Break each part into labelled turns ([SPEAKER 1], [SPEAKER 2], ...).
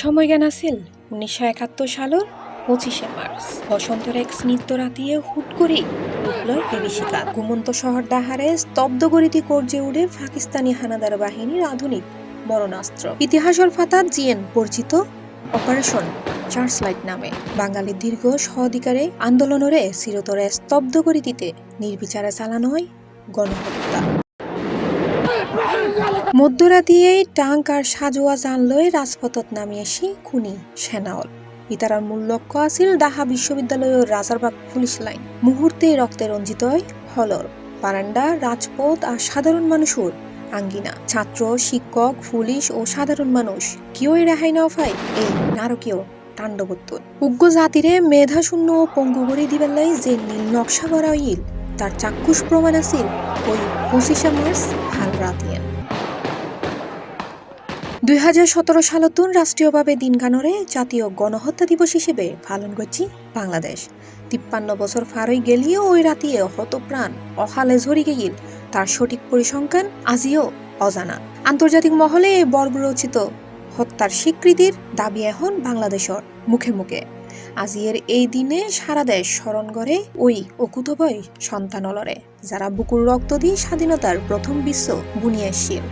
[SPEAKER 1] সময়জ্ঞান আছিল 1971 সালের 25শে মার্চ বসন্তের এক স্নিগ্ধ রাতিয়ে হুট করেই উঠল বিভীষিকা। ঘুমন্ত শহর ডাহারে স্তব্ধ গরিতি গর্জে উঠে পাকিস্তানি হানাদার বাহিনীর আধুনিক মরণাস্ত্র। ইতিহাসের ফাতাত জিএন পরিচিত অপারেশন চার্চলাইট নামে বাঙালির দীর্ঘ সহধিকারে আন্দোলনরে চিরতরে স্তব্ধ গরিতিতে নির্বিচারে চালানো হয় গণহত্যা। মধ্যরাতিয়েই টাঙ্ক আর সাজোয়া যান লই রাজপথত নামিয়েছি খুনি সেনাওল। ইতারার মূল লক্ষ্য আছিল ঢাকা বিশ্ববিদ্যালয়ের রাজারবাগ পুলিশ লাইন। মুহূর্তে রক্তে রঞ্জিত হয় হলর বারান্দা, রাজপথ আর সাধারণ মানুষের আঙ্গিনা। ছাত্র, শিক্ষক, পুলিশ ও সাধারণ মানুষ কেউই রেহাই না পায় এই নারকীয় তাণ্ডবোত্তর। উগ্র জাতিরে মেধাশূন্য ও পঙ্গু করে দিবেলাই যে নীল নকশা করা হইল তার চাক্ষুষ প্রমাণ আছিল ওই 25শে মার্চ হাল রাতিয়া। 2017 সালতুন রাষ্ট্রীয়ভাবে দিনগানরে জাতীয় গণহত্যা দিবস হিসেবে পালন করছি বাংলাদেশ। 53 বছর পার হয়ে গেলিও ওই রাতিয়ে হতপ্রাণ অহালে ঝরি গেল তার সঠিক পরিসংখ্যান আজিও অজানা। আন্তর্জাতিক মহলে এই বর্বরচিত হত্যার স্বীকৃতির দাবি এখন বাংলাদেশের মুখে মুখে। আজিয়ের এই দিনে সারা দেশ স্মরণ করে ওই অকুতভয় সন্তানলরে যারা বুকুর রক্ত দিয়ে স্বাধীনতার প্রথম বিশ্ব বুনিয়েছিল।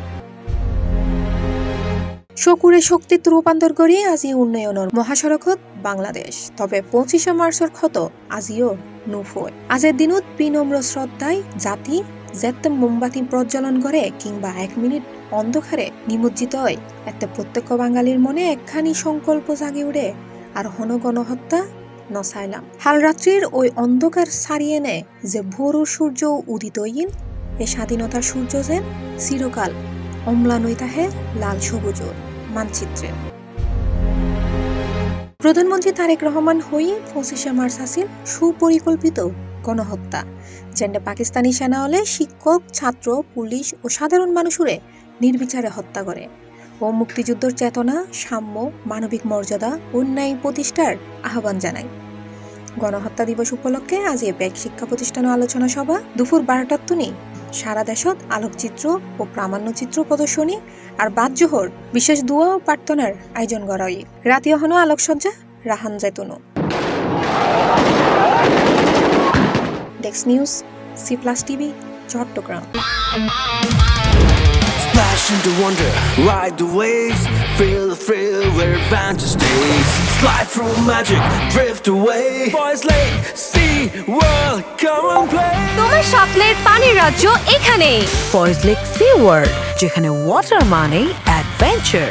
[SPEAKER 1] শকুরে শক্তিত রূপান্তর করে আজি উন্নয়নের মহাসড়কত বাংলাদেশ। তবে 25শে মার্চের ক্ষত আজিও নুফয়। আজের দিনত বিনম্র শ্রদ্ধায় জাতি যেতে মোমবাতি প্রজ্বলন করে কিংবা 1 মিনিট অন্ধকারে নিমজ্জিত হয় একটা প্রত্যেক বাঙালির মনে একখানি সংকল্প জাগে উঠে আর হন গণহত্যা নসাইলাম। হাল রাত্রির ওই অন্ধকার ছাড়িয়ে নেয় যে ভোর সূর্য উদিত হইল এ স্বাধীনতার সূর্য যেন চিরকাল অম্লান হই তাহে লাল সবুজর মানচিত্রে। প্রধানমন্ত্রী তারেক রহমান হই 25শে মার্চ আসিল সুপরিকল্পিত গণহত্যা যেটা পাকিস্তানি সেনা হলে শিক্ষক, ছাত্র, পুলিশ ও সাধারণ মানুষরে নির্বিচারে হত্যা করে ও মুক্তিযুদ্ধের চেতনা, সাম্য, মানবিক মর্যাদা, অন্যায় প্রতিষ্ঠার আহ্বান জানায়। গণহত্যা দিবস উপলক্ষে আজ ব্যাগ শিক্ষা প্রতিষ্ঠান আলোচনা সভা দুপুর 12টার তুনি সারা দেশত আলোকচিত্র ও প্রামাণ্যচিত্র প্রদর্শনী আর বাদ জোহর বিশেষ দোয়া ও প্রার্থনার আয়োজন করা হয়। রাতে হনো আলোকসজ্জা রাহান জেতুনো। Desk news, C+ TV, Chittagong.
[SPEAKER 2] Splash into wonder, ride the waves, feel the thrill where adventure stays. Slide through magic, drift away. Boys Lake, sea, world, come and play.
[SPEAKER 3] তোমার স্বপ্নের পানির রাজ্য এখানে ফয়েজ লেক সি ওয়ার্ল্ড, যেখানে water মানে adventure.